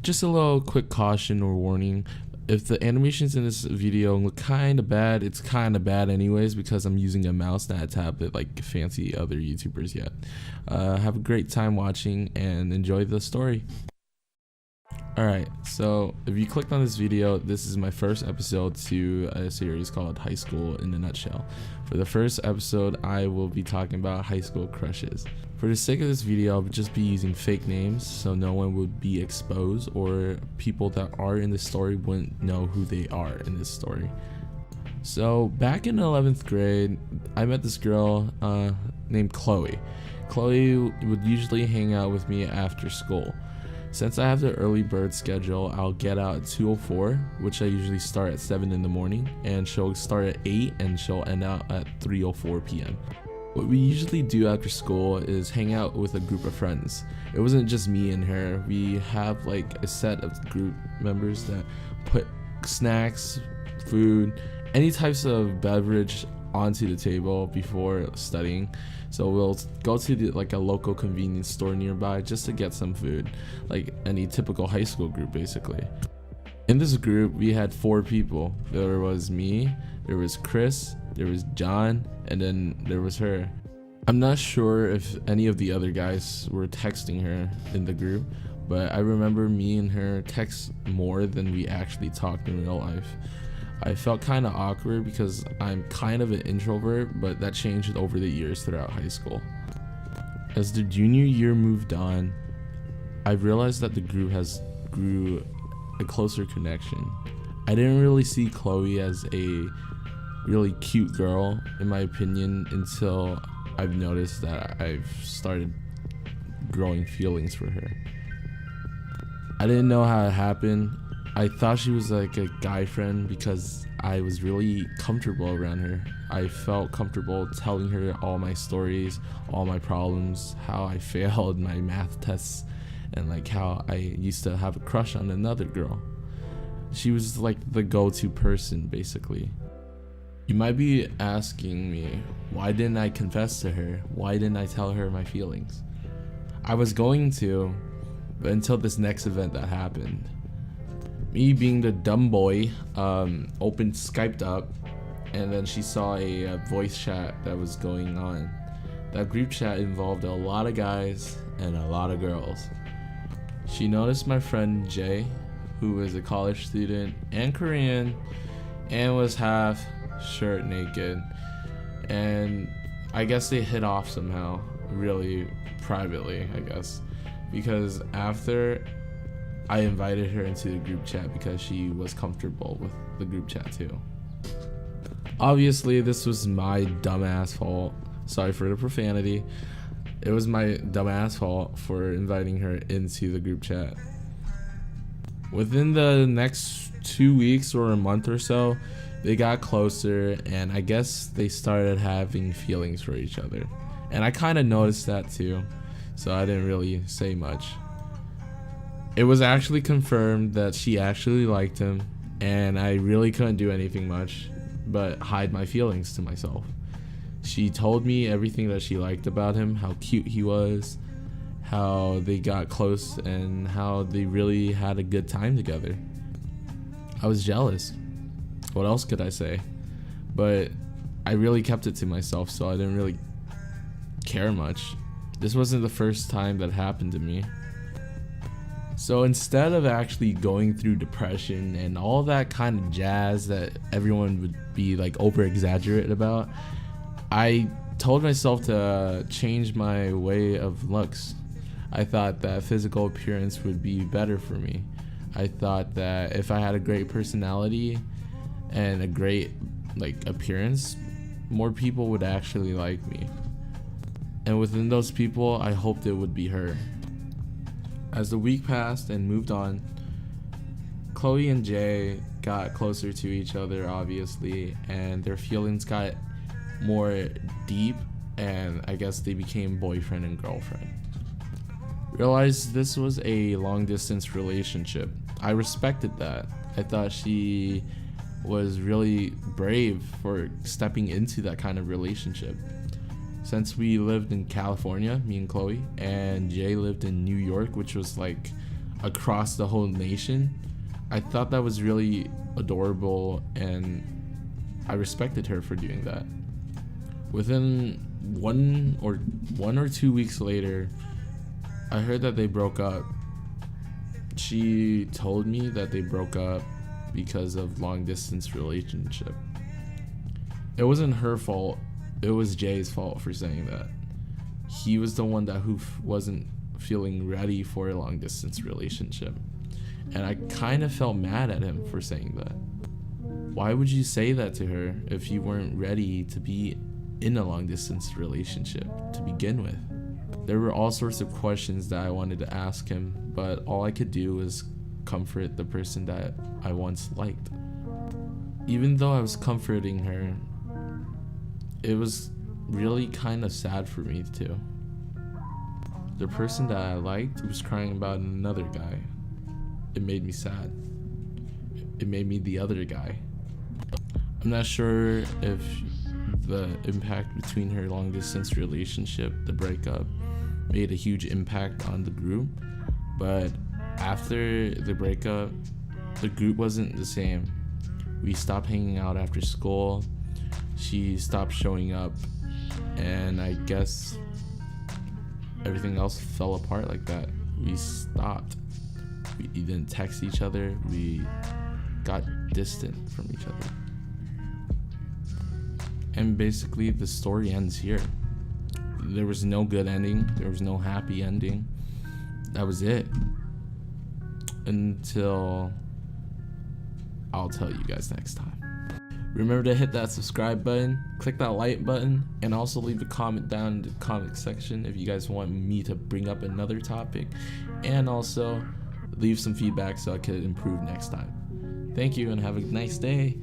Just a little quick caution or warning. If the animations in this video look kind of bad, it's kind of bad anyways because I'm using a mouse, not a tablet like fancy other YouTubers yet. Have a great time watching and enjoy the story. Alright, so if you clicked on this video, this is my first episode to a series called High School in a Nutshell. For the first episode, I will be talking about high school crushes. For the sake of this video, I'll just be using fake names so no one would be exposed or people that are in the story wouldn't know who they are in this story. So back in 11th grade, I met this girl named Chloe. Chloe would usually hang out with me after school. Since I have the early bird schedule, I'll get out at 2:04, which I usually start at 7 in the morning, and she'll start at 8 and she'll end out at 3:04 p.m. What we usually do after school is hang out with a group of friends. It wasn't just me and her. We have like a set of group members that put snacks, food, any types of beverage onto the table before studying. So we'll go to like a local convenience store nearby just to get some food, like any typical high school group basically. In this group we had 4 people. There was me, there was Chris, there was John, and then there was her. I'm not sure if any of the other guys were texting her in the group, but I remember me and her text more than we actually talked in real life. I felt kind of awkward because I'm kind of an introvert, but that changed over the years throughout high school. As the junior year moved on, I realized that the group grew a closer connection. I didn't really see Chloe as a really cute girl, in my opinion, until I've noticed that I've started growing feelings for her. I didn't know how it happened. I thought she was like a guy friend because I was really comfortable around her. I felt comfortable telling her all my stories, all my problems, how I failed my math tests, and like how I used to have a crush on another girl. She was like the go-to person basically. You might be asking me, why didn't I confess to her? Why didn't I tell her my feelings? I was going to, but until this next event that happened. Me being the dumb boy, opened Skyped up, and then she saw a voice chat that was going on. That group chat involved a lot of guys and a lot of girls. She noticed my friend Jay, who was a college student and Korean, and was half shirt naked, and I guess they hit off somehow, really privately, I guess, because after I invited her into the group chat because she was comfortable with the group chat too. Obviously, this was my dumbass fault. Sorry for the profanity. It was my dumbass fault for inviting her into the group chat. Within the next 2 weeks or a month or so, they got closer, and I guess they started having feelings for each other. And I kind of noticed that too, so I didn't really say much. It was actually confirmed that she actually liked him, and I really couldn't do anything much but hide my feelings to myself. She told me everything that she liked about him, how cute he was, how they got close, and how they really had a good time together. I was jealous. What else could I say? But I really kept it to myself, so I didn't really care much. This wasn't the first time that happened to me. So instead of actually going through depression and all that kind of jazz that everyone would be like over exaggerate about, I told myself to change my way of looks. I thought that physical appearance would be better for me. I thought that if I had a great personality and a great like appearance, more people would actually like me. And within those people, I hoped it would be her. As the week passed and moved on, Chloe and Jay got closer to each other, obviously, and their feelings got more deep, and I guess they became boyfriend and girlfriend. Realized this was a long distance relationship. I respected that. I thought she was really brave for stepping into that kind of relationship. Since we lived in California, me and Chloe, and Jay lived in New York, which was like across the whole nation. I thought that was really adorable, and I respected her for doing that. Within one or 2 weeks later, I heard that they broke up. She told me that they broke up because of long distance relationship. It wasn't her fault, it was Jay's fault for saying that. He was the one who wasn't feeling ready for a long distance relationship. And I kind of felt mad at him for saying that. Why would you say that to her if you weren't ready to be in a long distance relationship to begin with? There were all sorts of questions that I wanted to ask him, but all I could do was comfort the person that I once liked. Even though I was comforting her, it was really kind of sad for me too. The person that I liked was crying about another guy. It made me sad. It made me the other guy. I'm not sure if the impact between her long distance relationship, the breakup, made a huge impact on the group, but after the breakup, the group wasn't the same. We stopped hanging out after school. She stopped showing up, and I guess everything else fell apart like that. We stopped. We didn't text each other. We got distant from each other. And basically the story ends here. There was no good ending. There was no happy ending. That was it. Until I'll tell you guys next time. Remember to hit that subscribe button, click that like button, and also leave a comment down in the comment section if you guys want me to bring up another topic, and also leave some feedback so I could improve next time. Thank you and have a nice day.